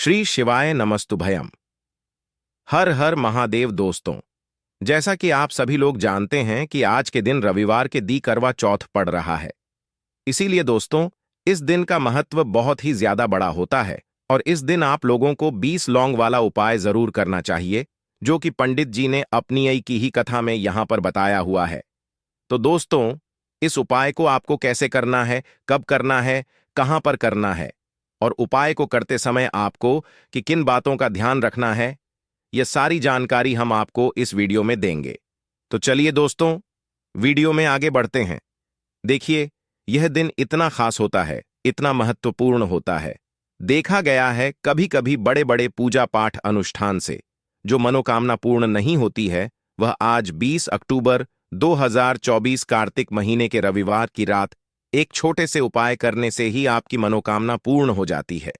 श्री शिवाय नमस्तुभयम। हर हर महादेव दोस्तों, जैसा कि आप सभी लोग जानते हैं कि आज के दिन रविवार के दी करवा चौथ पड़ रहा है। इसीलिए दोस्तों, इस दिन का महत्व बहुत ही ज्यादा बड़ा होता है और इस दिन आप लोगों को 20 लौंग वाला उपाय जरूर करना चाहिए, जो कि पंडित जी ने अपनी आई की ही कथा में यहां पर बताया हुआ है। तो दोस्तों, इस उपाय को आपको कैसे करना है, कब करना है, कहां पर करना है और उपाय को करते समय आपको कि किन बातों का ध्यान रखना है, यह सारी जानकारी हम आपको इस वीडियो में देंगे। तो चलिए दोस्तों, वीडियो में आगे बढ़ते हैं। देखिए, यह दिन इतना खास होता है, इतना महत्वपूर्ण होता है। देखा गया है कभी कभी बड़े बड़े पूजा पाठ अनुष्ठान से जो मनोकामना पूर्ण नहीं होती है, वह आज 20 अक्टूबर 2024 कार्तिक महीने के रविवार की रात एक छोटे से उपाय करने से ही आपकी मनोकामना पूर्ण हो जाती है।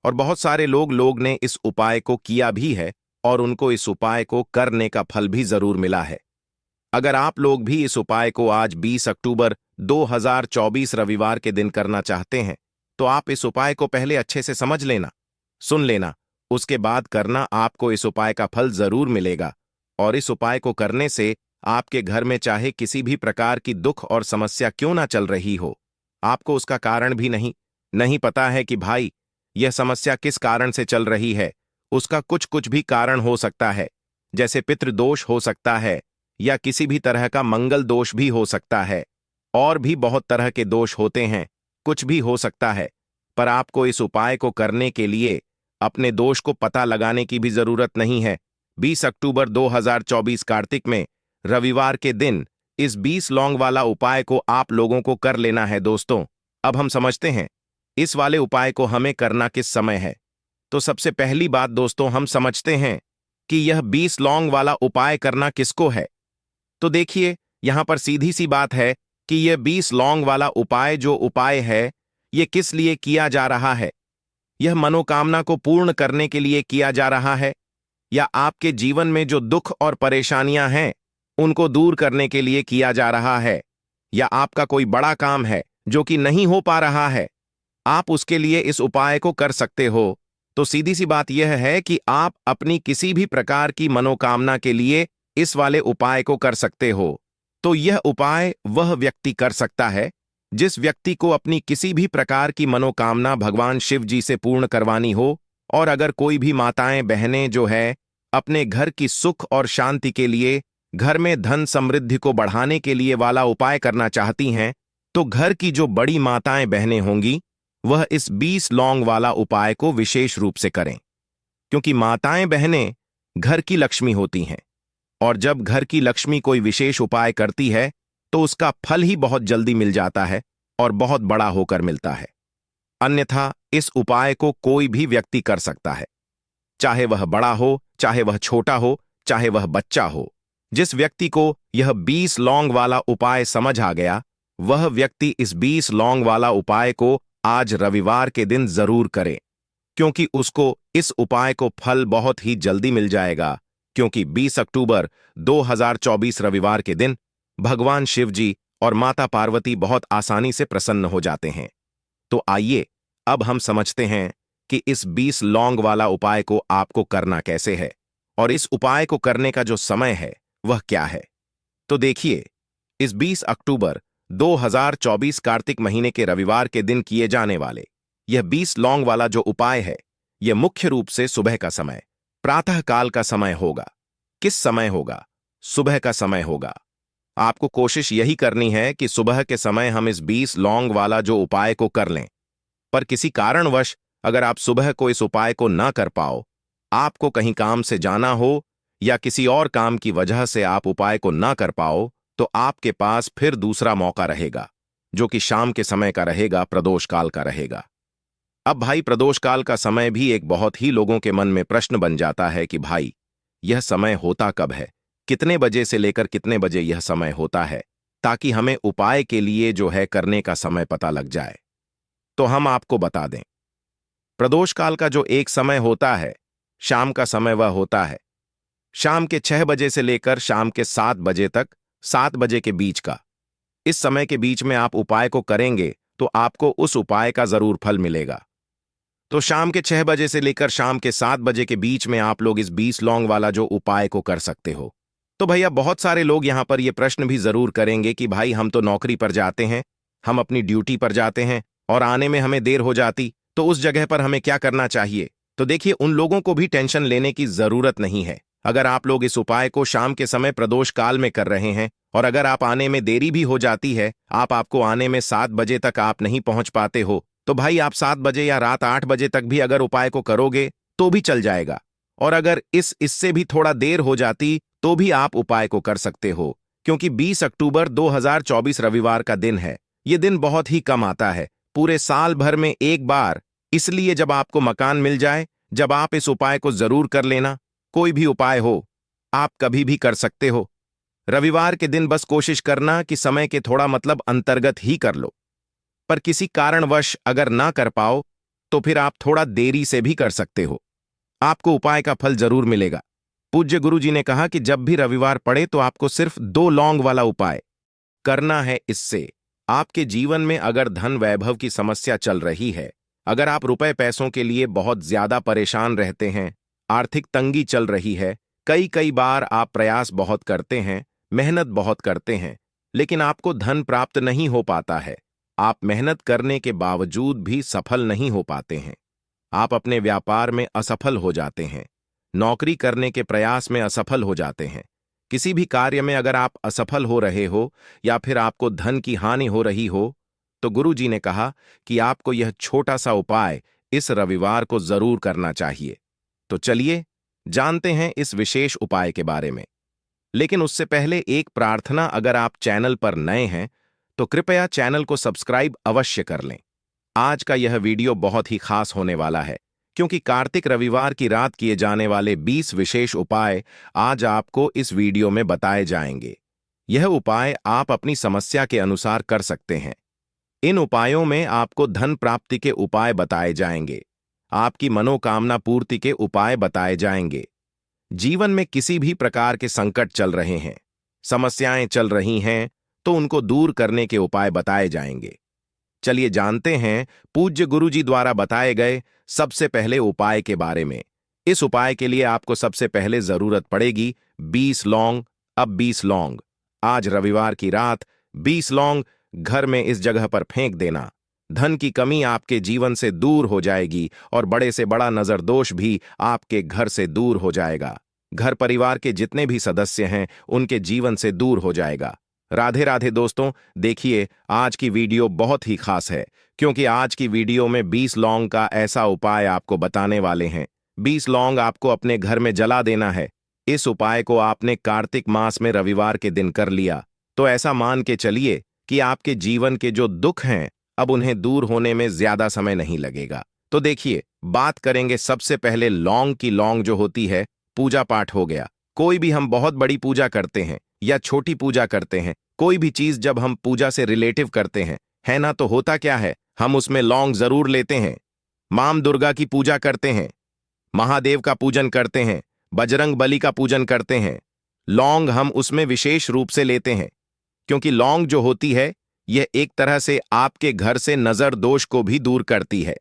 और बहुत सारे लोग ने इस उपाय को किया भी है और उनको इस उपाय को करने का फल भी जरूर मिला है। अगर आप लोग भी इस उपाय को आज 20 अक्टूबर 2024 रविवार के दिन करना चाहते हैं, तो आप इस उपाय को पहले अच्छे से समझ लेना, सुन लेना, उसके बाद करना। आपको इस उपाय का फल जरूर मिलेगा और इस उपाय को करने से आपके घर में चाहे किसी भी प्रकार की दुख और समस्या क्यों ना चल रही हो, आपको उसका कारण भी नहीं पता है कि भाई यह समस्या किस कारण से चल रही है। उसका कुछ भी कारण हो सकता है, जैसे पितृदोष हो सकता है या किसी भी तरह का मंगल दोष भी हो सकता है, और भी बहुत तरह के दोष होते हैं, कुछ भी हो सकता है। पर आपको इस उपाय को करने के लिए अपने दोष को पता लगाने की भी जरूरत नहीं है। 20 अक्टूबर 2024 कार्तिक में रविवार के दिन इस 20 लौंग वाला उपाय को आप लोगों को कर लेना है। दोस्तों, अब हम समझते हैं इस वाले उपाय को हमें करना किस समय है। तो सबसे पहली बात दोस्तों, हम समझते हैं कि यह 20 लौंग वाला उपाय करना किसको है। तो देखिए, यहां पर सीधी सी बात है कि यह 20 लौंग वाला उपाय जो उपाय है, यह किस लिए किया जा रहा है। यह मनोकामना को पूर्ण करने के लिए किया जा रहा है, या आपके जीवन में जो दुख और परेशानियां हैं उनको दूर करने के लिए किया जा रहा है, या आपका कोई बड़ा काम है जो कि नहीं हो पा रहा है, आप उसके लिए इस उपाय को कर सकते हो। तो सीधी सी बात यह है कि आप अपनी किसी भी प्रकार की मनोकामना के लिए इस वाले उपाय को कर सकते हो। तो यह उपाय वह व्यक्ति कर सकता है जिस व्यक्ति को अपनी किसी भी प्रकार की मनोकामना भगवान शिव जी से पूर्ण करवानी हो। और अगर कोई भी माताएं बहनें जो है अपने घर की सुख और शांति के लिए, घर में धन समृद्धि को बढ़ाने के लिए वाला उपाय करना चाहती हैं, तो घर की जो बड़ी माताएं बहनें होंगी वह इस 20 लौंग वाला उपाय को विशेष रूप से करें, क्योंकि माताएं बहनें घर की लक्ष्मी होती हैं और जब घर की लक्ष्मी कोई विशेष उपाय करती है तो उसका फल ही बहुत जल्दी मिल जाता है और बहुत बड़ा होकर मिलता है। अन्यथा इस उपाय को कोई भी व्यक्ति कर सकता है, चाहे वह बड़ा हो, चाहे वह छोटा हो, चाहे वह बच्चा हो। जिस व्यक्ति को यह 20 लौंग वाला उपाय समझ आ गया, वह व्यक्ति इस 20 लौंग वाला उपाय को आज रविवार के दिन जरूर करे, क्योंकि उसको इस उपाय को फल बहुत ही जल्दी मिल जाएगा। क्योंकि 20 अक्टूबर 2024 रविवार के दिन भगवान शिव जी और माता पार्वती बहुत आसानी से प्रसन्न हो जाते हैं। तो आइए अब हम समझते हैं कि इस 20 लौंग वाला उपाय को आपको करना कैसे है और इस उपाय को करने का जो समय है वह क्या है। तो देखिए, इस 20 अक्टूबर 2024 कार्तिक महीने के रविवार के दिन किए जाने वाले यह 20 लौंग वाला जो उपाय है, यह मुख्य रूप से सुबह का समय, प्रातः काल का समय होगा। किस समय होगा? सुबह का समय होगा। आपको कोशिश यही करनी है कि सुबह के समय हम इस 20 लौंग वाला जो उपाय को कर लें। पर किसी कारणवश अगर आप सुबह को इस उपाय को ना कर पाओ, आपको कहीं काम से जाना हो या किसी और काम की वजह से आप उपाय को ना कर पाओ, तो आपके पास फिर दूसरा मौका रहेगा, जो कि शाम के समय का रहेगा, प्रदोष काल का रहेगा। अब भाई, प्रदोष काल का समय भी एक बहुत ही लोगों के मन में प्रश्न बन जाता है कि भाई यह समय होता कब है, कितने बजे से लेकर कितने बजे यह समय होता है, ताकि हमें उपाय के लिए जो है करने का समय पता लग जाए। तो हम आपको बता दें, प्रदोष काल का जो एक समय होता है, शाम का समय वह होता है शाम के 6 बजे से लेकर शाम के 7 बजे तक, 7 बजे के बीच का। इस समय के बीच में आप उपाय को करेंगे तो आपको उस उपाय का जरूर फल मिलेगा। तो शाम के 6 बजे से लेकर शाम के 7 बजे के बीच में आप लोग इस 20 लौंग वाला जो उपाय को कर सकते हो। तो भैया बहुत सारे लोग यहाँ पर ये प्रश्न भी जरूर करेंगे कि भाई हम तो नौकरी पर जाते हैं, हम अपनी ड्यूटी पर जाते हैं और आने में हमें देर हो जाती, तो उस जगह पर हमें क्या करना चाहिए। तो देखिए, उन लोगों को भी टेंशन लेने की जरूरत नहीं है। अगर आप लोग इस उपाय को शाम के समय प्रदोष काल में कर रहे हैं और अगर आप आने में देरी भी हो जाती है, आपको आने में 7 बजे तक आप नहीं पहुंच पाते हो, तो भाई आप 7 बजे या रात 8 बजे तक भी अगर उपाय को करोगे तो भी चल जाएगा। और अगर इससे भी थोड़ा देर हो जाती तो भी आप उपाय को कर सकते हो, क्योंकि 20 अक्टूबर 2024 रविवार का दिन है। ये दिन बहुत ही कम आता है, पूरे साल भर में एक बार। इसलिए जब आपको मकान मिल जाए, जब आप इस उपाय को जरूर कर लेना। कोई भी उपाय हो, आप कभी भी कर सकते हो। रविवार के दिन बस कोशिश करना कि समय के थोड़ा मतलब अंतर्गत ही कर लो। पर किसी कारणवश अगर ना कर पाओ तो फिर आप थोड़ा देरी से भी कर सकते हो, आपको उपाय का फल जरूर मिलेगा। पूज्य गुरु जी ने कहा कि जब भी रविवार पड़े तो आपको सिर्फ 2 लौंग वाला उपाय करना है। इससे आपके जीवन में अगर धन वैभव की समस्या चल रही है, अगर आप रुपए पैसों के लिए बहुत ज्यादा परेशान रहते हैं, आर्थिक तंगी चल रही है, कई कई बार आप प्रयास बहुत करते हैं, मेहनत बहुत करते हैं, लेकिन आपको धन प्राप्त नहीं हो पाता है, आप मेहनत करने के बावजूद भी सफल नहीं हो पाते हैं, आप अपने व्यापार में असफल हो जाते हैं, नौकरी करने के प्रयास में असफल हो जाते हैं, किसी भी कार्य में अगर आप असफल हो रहे हो या फिर आपको धन की हानि हो रही हो, तो गुरु जी ने कहा कि आपको यह छोटा सा उपाय इस रविवार को जरूर करना चाहिए। तो चलिए जानते हैं इस विशेष उपाय के बारे में। लेकिन उससे पहले एक प्रार्थना, अगर आप चैनल पर नए हैं तो कृपया चैनल को सब्सक्राइब अवश्य कर लें। आज का यह वीडियो बहुत ही खास होने वाला है, क्योंकि कार्तिक रविवार की रात किए जाने वाले 20 विशेष उपाय आज आपको इस वीडियो में बताए जाएंगे। यह उपाय आप अपनी समस्या के अनुसार कर सकते हैं। इन उपायों में आपको धन प्राप्ति के उपाय बताए जाएंगे, आपकी मनोकामना पूर्ति के उपाय बताए जाएंगे। जीवन में किसी भी प्रकार के संकट चल रहे हैं, समस्याएं चल रही हैं, तो उनको दूर करने के उपाय बताए जाएंगे। चलिए जानते हैं पूज्य गुरुजी द्वारा बताए गए सबसे पहले उपाय के बारे में। इस उपाय के लिए आपको सबसे पहले जरूरत पड़ेगी 20 लौंग। अब 20 लौंग, आज रविवार की रात 20 लौंग घर में इस जगह पर फेंक देना। धन की कमी आपके जीवन से दूर हो जाएगी और बड़े से बड़ा नजर दोष भी आपके घर से दूर हो जाएगा। घर परिवार के जितने भी सदस्य हैं उनके जीवन से दूर हो जाएगा। राधे राधे दोस्तों, देखिए आज की वीडियो बहुत ही खास है, क्योंकि आज की वीडियो में 20 लौंग का ऐसा उपाय आपको बताने वाले हैं। 20 लौंग आपको अपने घर में जला देना है। इस उपाय को आपने कार्तिक मास में रविवार के दिन कर लिया तो ऐसा मान के चलिए कि आपके जीवन के जो दुख हैं अब उन्हें दूर होने में ज्यादा समय नहीं लगेगा। तो देखिए, बात करेंगे सबसे पहले लौंग की। लौंग जो होती है, पूजा पाठ हो गया, कोई भी हम बहुत बड़ी पूजा करते हैं या छोटी पूजा करते हैं, कोई भी चीज जब हम पूजा से रिलेटिव करते हैं, है ना, तो होता क्या है, हम उसमें लौंग जरूर लेते हैं। मां दुर्गा की पूजा करते हैं, महादेव का पूजन करते हैं, बजरंग बली का पूजन करते हैं, लौंग हम उसमें विशेष रूप से लेते हैं, क्योंकि लौंग जो होती है यह एक तरह से आपके घर से नजर दोष को भी दूर करती है,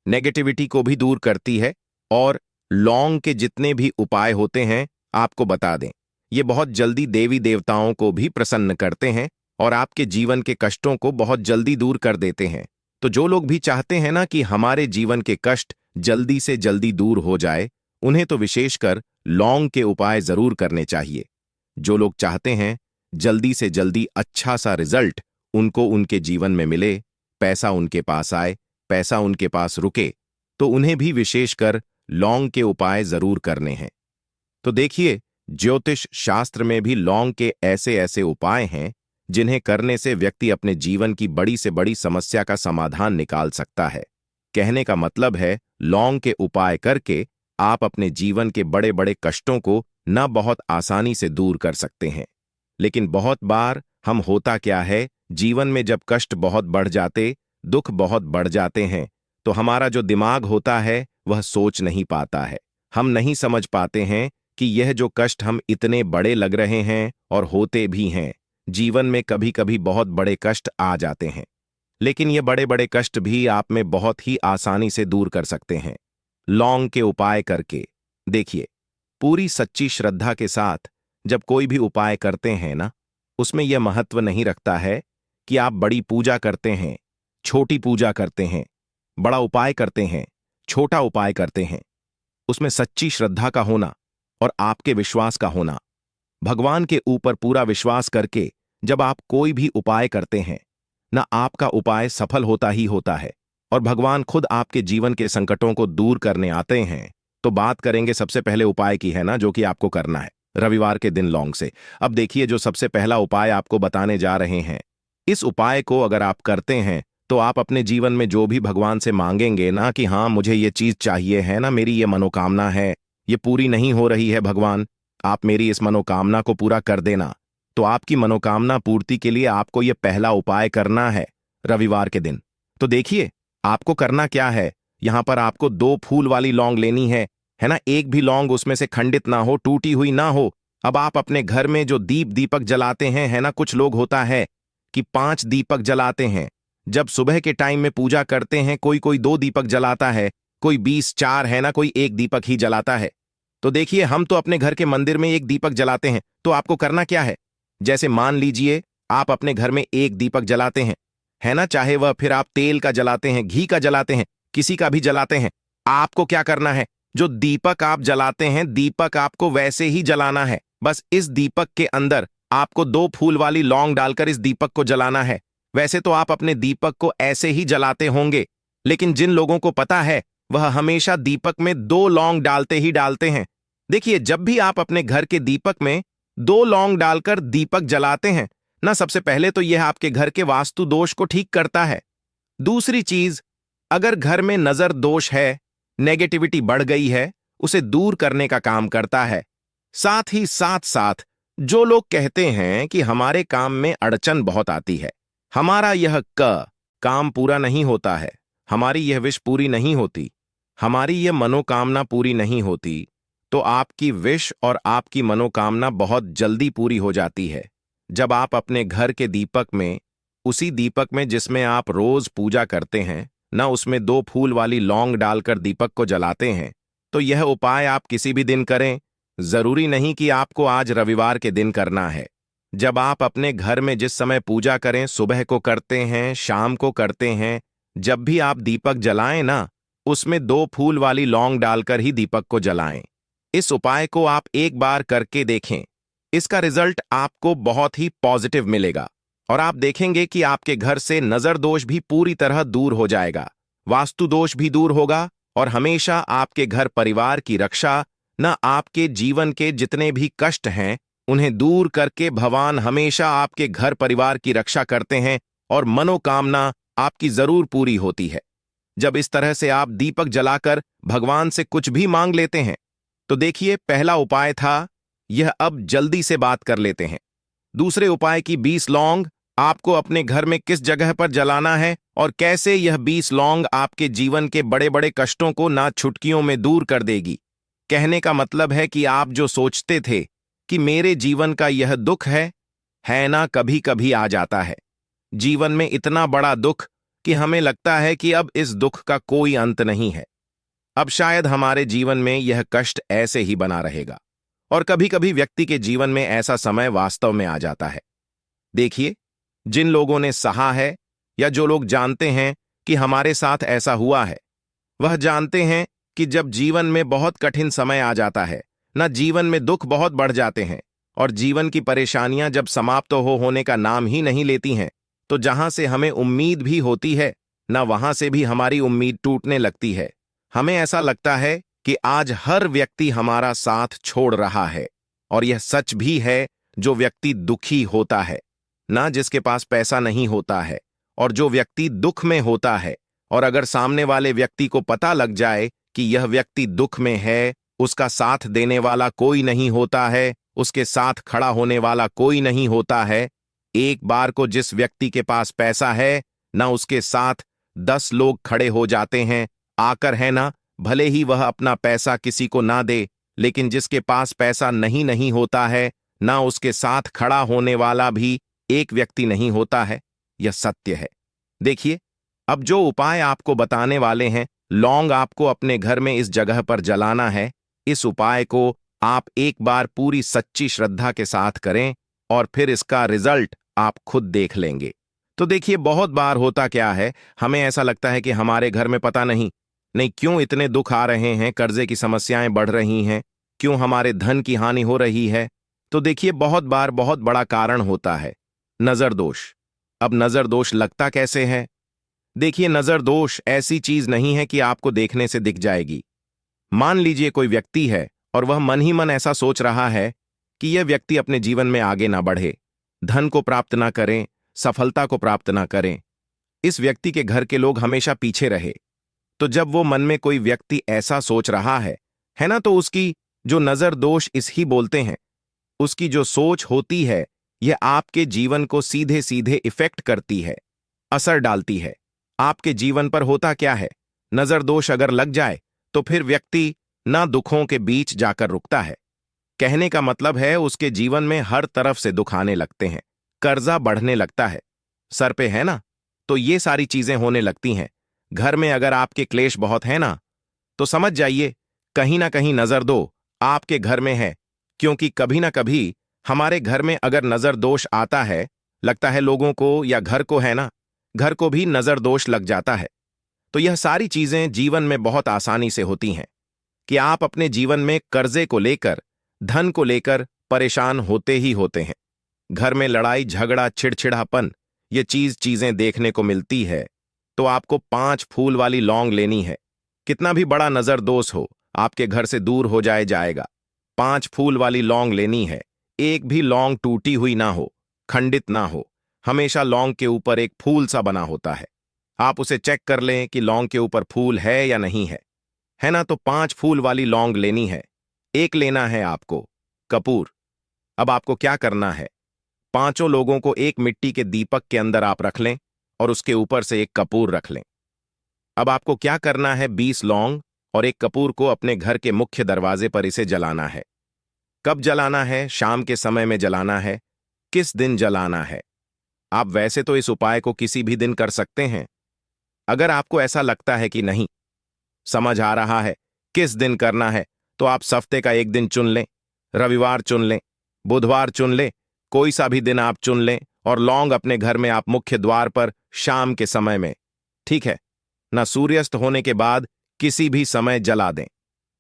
नेगेटिविटी को भी दूर करती है। और लौंग के जितने भी उपाय होते हैं आपको बता दें, ये बहुत जल्दी देवी देवताओं को भी प्रसन्न करते हैं और आपके जीवन के कष्टों को बहुत जल्दी दूर कर देते हैं। तो जो लोग भी चाहते हैं ना कि हमारे जीवन के कष्ट जल्दी से जल्दी दूर हो जाए, उन्हें तो विशेषकर लौंग के उपाय जरूर करने चाहिए। जो लोग चाहते हैं जल्दी से जल्दी अच्छा सा रिजल्ट उनको उनके जीवन में मिले, पैसा उनके पास आए, पैसा उनके पास रुके, तो उन्हें भी विशेषकर लौंग के उपाय जरूर करने हैं। तो देखिए, ज्योतिष शास्त्र में भी लौंग के ऐसे ऐसे उपाय हैं जिन्हें करने से व्यक्ति अपने जीवन की बड़ी से बड़ी समस्या का समाधान निकाल सकता है। कहने का मतलब है, लौंग के उपाय करके आप अपने जीवन के बड़े बड़े कष्टों को न बहुत आसानी से दूर कर सकते हैं। लेकिन बहुत बार हम होता क्या है, जीवन में जब कष्ट बहुत बढ़ जाते, दुख बहुत बढ़ जाते हैं, तो हमारा जो दिमाग होता है वह सोच नहीं पाता है। हम नहीं समझ पाते हैं कि यह जो कष्ट हम इतने बड़े लग रहे हैं और होते भी हैं। जीवन में कभी कभी बहुत बड़े कष्ट आ जाते हैं, लेकिन ये बड़े बड़े कष्ट भी आप में बहुत ही आसानी से दूर कर सकते हैं लौंग के उपाय करके। देखिए, पूरी सच्ची श्रद्धा के साथ जब कोई भी उपाय करते हैं ना, उसमें यह महत्व नहीं रखता है कि आप बड़ी पूजा करते हैं, छोटी पूजा करते हैं, बड़ा उपाय करते हैं, छोटा उपाय करते हैं। उसमें सच्ची श्रद्धा का होना और आपके विश्वास का होना। भगवान के ऊपर पूरा विश्वास करके जब आप कोई भी उपाय करते हैं ना, आपका उपाय सफल होता ही होता है और भगवान खुद आपके जीवन के संकटों को दूर करने आते हैं। तो बात करेंगे सबसे पहले उपाय की, है ना, जो कि आपको करना है रविवार के दिन लौंग से। अब देखिए, जो सबसे पहला उपाय आपको बताने जा रहे हैं, इस उपाय को अगर आप करते हैं तो आप अपने जीवन में जो भी भगवान से मांगेंगे ना कि हाँ मुझे ये चीज चाहिए, है ना, मेरी ये मनोकामना है, ये पूरी नहीं हो रही है भगवान, आप मेरी इस मनोकामना को पूरा कर देना। तो आपकी मनोकामना पूर्ति के लिए आपको ये पहला उपाय करना है रविवार के दिन। तो देखिए, आपको करना क्या है, यहां पर आपको 2 फूल वाली लौंग लेनी है ना। एक भी लौंग उसमें से खंडित ना हो, टूटी हुई ना हो। अब आप अपने घर में जो दीपक जलाते हैं, है ना, कुछ लोग होता है कि 5 दीपक जलाते हैं। जब सुबह के टाइम में पूजा करते हैं, कोई कोई 2 दीपक जलाता है, कोई 20 4, है ना, कोई 1 दीपक ही जलाता है। तो देखिए, हम तो अपने घर के मंदिर में 1 दीपक जलाते हैं। तो आपको करना क्या है, जैसे मान लीजिए आप अपने घर में 1 दीपक जलाते हैं, है ना, चाहे वह फिर आप तेल का जलाते हैं, घी का जलाते हैं, किसी का भी जलाते हैं। आपको क्या करना है, जो दीपक आप जलाते हैं, दीपक आपको वैसे ही जलाना है। बस इस दीपक के अंदर आपको 2 फूल वाली लौंग डालकर इस दीपक को जलाना है। वैसे तो आप अपने दीपक को ऐसे ही जलाते होंगे, लेकिन जिन लोगों को पता है वह हमेशा दीपक में 2 लौंग डालते ही डालते हैं। देखिए, जब भी आप अपने घर के दीपक में 2 लौंग डालकर दीपक जलाते हैं ना, सबसे पहले तो यह आपके घर के वास्तु दोष को ठीक करता है। दूसरी चीज, अगर घर में नजर दोष है, नेगेटिविटी बढ़ गई है, उसे दूर करने का काम करता है। साथ ही साथ साथ जो लोग कहते हैं कि हमारे काम में अड़चन बहुत आती है, हमारा यह काम पूरा नहीं होता है, हमारी यह विश पूरी नहीं होती, हमारी यह मनोकामना पूरी नहीं होती, तो आपकी विश और आपकी मनोकामना बहुत जल्दी पूरी हो जाती है जब आप अपने घर के दीपक में, उसी दीपक में जिसमें आप रोज पूजा करते हैं ना, उसमें 2 फूल वाली लौंग डालकर दीपक को जलाते हैं। तो यह उपाय आप किसी भी दिन करें, जरूरी नहीं कि आपको आज रविवार के दिन करना है। जब आप अपने घर में जिस समय पूजा करें, सुबह को करते हैं, शाम को करते हैं, जब भी आप दीपक जलाएं ना, उसमें 2 फूल वाली लौंग डालकर ही दीपक को जलाएं। इस उपाय को आप एक बार करके देखें, इसका रिजल्ट आपको बहुत ही पॉजिटिव मिलेगा और आप देखेंगे कि आपके घर से नजर दोष भी पूरी तरह दूर हो जाएगा, वास्तु दोष भी दूर होगा और हमेशा आपके घर परिवार की रक्षा, न आपके जीवन के जितने भी कष्ट हैं उन्हें दूर करके भगवान हमेशा आपके घर परिवार की रक्षा करते हैं और मनोकामना आपकी जरूर पूरी होती है। जब इस तरह से आप दीपक जलाकर भगवान से कुछ भी मांग लेते हैं, तो देखिए, पहला उपाय था यह, अब जल्दी से बात कर लेते हैं। दूसरे उपाय की 20 लौंग आपको अपने घर में किस जगह पर जलाना है और कैसे यह 20 लौंग आपके जीवन के बड़े बड़े कष्टों को ना छुटकियों में दूर कर देगी। कहने का मतलब है कि आप जो सोचते थे कि मेरे जीवन का यह दुख है ना, कभी कभी आ जाता है जीवन में इतना बड़ा दुख कि हमें लगता है कि अब इस दुख का कोई अंत नहीं है, अब शायद हमारे जीवन में यह कष्ट ऐसे ही बना रहेगा। और कभी कभी व्यक्ति के जीवन में ऐसा समय वास्तव में आ जाता है। देखिए, जिन लोगों ने सहा है या जो लोग जानते हैं कि हमारे साथ ऐसा हुआ है, वह जानते हैं कि जब जीवन में बहुत कठिन समय आ जाता है ना, जीवन में दुख बहुत बढ़ जाते हैं और जीवन की परेशानियां जब समाप्त होने का नाम ही नहीं लेती हैं, तो जहां से हमें उम्मीद भी होती है ना, वहां से भी हमारी उम्मीद टूटने लगती है। हमें ऐसा लगता है कि आज हर व्यक्ति हमारा साथ छोड़ रहा है और यह सच भी है। जो व्यक्ति दुखी होता है ना, जिसके पास पैसा नहीं होता है, और जो व्यक्ति दुख में होता है, और अगर सामने वाले व्यक्ति को पता लग जाए कि यह व्यक्ति दुख में है, उसका साथ देने वाला कोई नहीं होता है, उसके साथ खड़ा होने वाला कोई नहीं होता है। एक बार को जिस व्यक्ति के पास पैसा है ना, उसके साथ 10 लोग खड़े हो जाते हैं आकर, है ना, भले ही वह अपना पैसा किसी को ना दे, लेकिन जिसके पास पैसा नहीं होता है ना, उसके साथ खड़ा होने वाला भी एक व्यक्ति नहीं होता है। यह सत्य है। देखिए, अब जो उपाय आपको बताने वाले हैं, लौंग आपको अपने घर में इस जगह पर जलाना है। इस उपाय को आप एक बार पूरी सच्ची श्रद्धा के साथ करें और फिर इसका रिजल्ट आप खुद देख लेंगे। तो देखिए, बहुत बार होता क्या है, हमें ऐसा लगता है कि हमारे घर में पता नहीं नहीं क्यों इतने दुख आ रहे हैं, कर्जे की समस्याएं बढ़ रही हैं, क्यों हमारे धन की हानि हो रही है। तो देखिए, बहुत बार बहुत बड़ा कारण होता है नजर दोष। अब नजर दोष लगता कैसे है? देखिए, नजर दोष ऐसी चीज नहीं है कि आपको देखने से दिख जाएगी। मान लीजिए कोई व्यक्ति है और वह मन ही मन ऐसा सोच रहा है कि यह व्यक्ति अपने जीवन में आगे ना बढ़े, धन को प्राप्त ना करें, सफलता को प्राप्त ना करें, इस व्यक्ति के घर के लोग हमेशा पीछे रहे। तो जब वो मन में कोई व्यक्ति ऐसा सोच रहा है ना, तो उसकी जो नजर दोष इस ही बोलते हैं, उसकी जो सोच होती है, यह आपके जीवन को सीधे सीधे इफेक्ट करती है, असर डालती है। आपके जीवन पर होता क्या है, नजर दोष अगर लग जाए तो फिर व्यक्ति ना दुखों के बीच जाकर रुकता है। कहने का मतलब है, उसके जीवन में हर तरफ से दुख आने लगते हैं, कर्जा बढ़ने लगता है, सर पे है ना, तो ये सारी चीजें होने लगती हैं। घर में अगर आपके क्लेश बहुत है ना, तो समझ जाइए कहीं ना कहीं नजर दो आपके घर में है। क्योंकि कभी ना कभी हमारे घर में अगर नजर दोष आता है, लगता है लोगों को या घर को है ना, घर को भी नजर दोष लग जाता है। तो यह सारी चीजें जीवन में बहुत आसानी से होती हैं कि आप अपने जीवन में कर्जे को लेकर, धन को लेकर परेशान होते ही होते हैं। घर में लड़ाई झगड़ा चिड़चिड़ापन, ये चीजें देखने को मिलती है। तो आपको 5 फूल वाली लौंग लेनी है। कितना भी बड़ा नजर दोष हो, आपके घर से दूर हो जाएगा। 5 फूल वाली लौंग लेनी है। एक भी लौंग टूटी हुई ना हो, खंडित ना हो, हमेशा लौंग के ऊपर एक फूल सा बना होता है। आप उसे चेक कर लें कि लौंग के ऊपर फूल है या नहीं है ना। तो 5 फूल वाली लौंग लेनी है। एक लेना है आपको कपूर। अब आपको क्या करना है, पांचों लोगों को एक मिट्टी के दीपक के अंदर आप रख लें और उसके ऊपर से एक कपूर रख लें। अब आपको क्या करना है, 20 लौंग और एक कपूर को अपने घर के मुख्य दरवाजे पर इसे जलाना है। कब जलाना है? शाम के समय में जलाना है। किस दिन जलाना है? आप वैसे तो इस उपाय को किसी भी दिन कर सकते हैं। अगर आपको ऐसा लगता है कि नहीं समझ आ रहा है किस दिन करना है, तो आप हफ्ते का एक दिन चुन लें, रविवार चुन लें, बुधवार चुन लें, कोई सा भी दिन आप चुन लें और लौंग अपने घर में आप मुख्य द्वार पर शाम के समय में, ठीक है ना, सूर्यास्त होने के बाद किसी भी समय जला दें।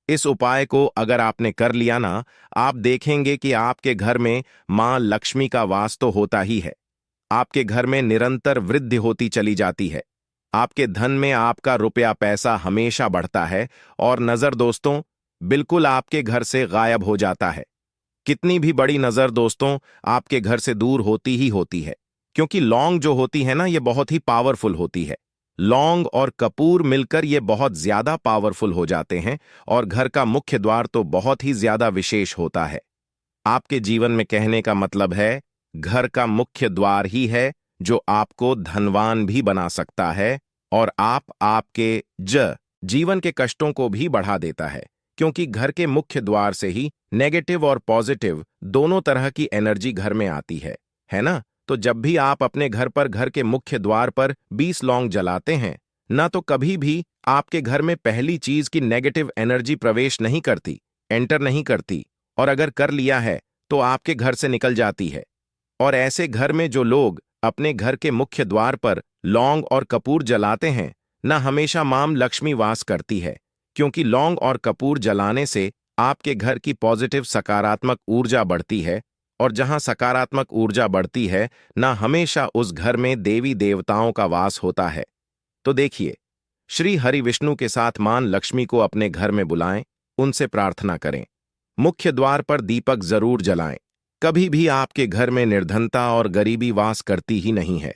इस उपाय को अगर आपने कर लिया ना, आप देखेंगे कि आपके घर में मां लक्ष्मी का वास तो होता ही है। आपके घर में निरंतर वृद्धि होती चली जाती है। आपके धन में आपका रुपया पैसा हमेशा बढ़ता है और नजर दोस्तों बिल्कुल आपके घर से गायब हो जाता है। कितनी भी बड़ी नजर दोस्तों आपके घर से दूर होती ही होती है, क्योंकि लौंग जो होती है ना, ये बहुत ही पावरफुल होती है। लौंग और कपूर मिलकर ये बहुत ज्यादा पावरफुल हो जाते हैं और घर का मुख्य द्वार तो बहुत ही ज्यादा विशेष होता है। आपके जीवन में कहने का मतलब है, घर का मुख्य द्वार ही है जो आपको धनवान भी बना सकता है और आपके जीवन के कष्टों को भी बढ़ा देता है। क्योंकि घर के मुख्य द्वार से ही नेगेटिव और पॉजिटिव दोनों तरह की एनर्जी घर में आती है ना। तो जब भी आप अपने घर पर घर के मुख्य द्वार पर 20 लौंग जलाते हैं ना, तो कभी भी आपके घर में पहली चीज की नेगेटिव एनर्जी प्रवेश नहीं करती, एंटर नहीं करती, और अगर कर लिया है तो आपके घर से निकल जाती है। और ऐसे घर में जो लोग अपने घर के मुख्य द्वार पर लौंग और कपूर जलाते हैं ना, हमेशा मां लक्ष्मी वास करती है। क्योंकि लौंग और कपूर जलाने से आपके घर की पॉजिटिव सकारात्मक ऊर्जा बढ़ती है, और जहां सकारात्मक ऊर्जा बढ़ती है ना, हमेशा उस घर में देवी देवताओं का वास होता है। तो देखिए, श्री हरि विष्णु के साथ मां लक्ष्मी को अपने घर में बुलाएं, उनसे प्रार्थना करें, मुख्य द्वार पर दीपक जरूर जलाएं। कभी भी आपके घर में निर्धनता और गरीबी वास करती ही नहीं है।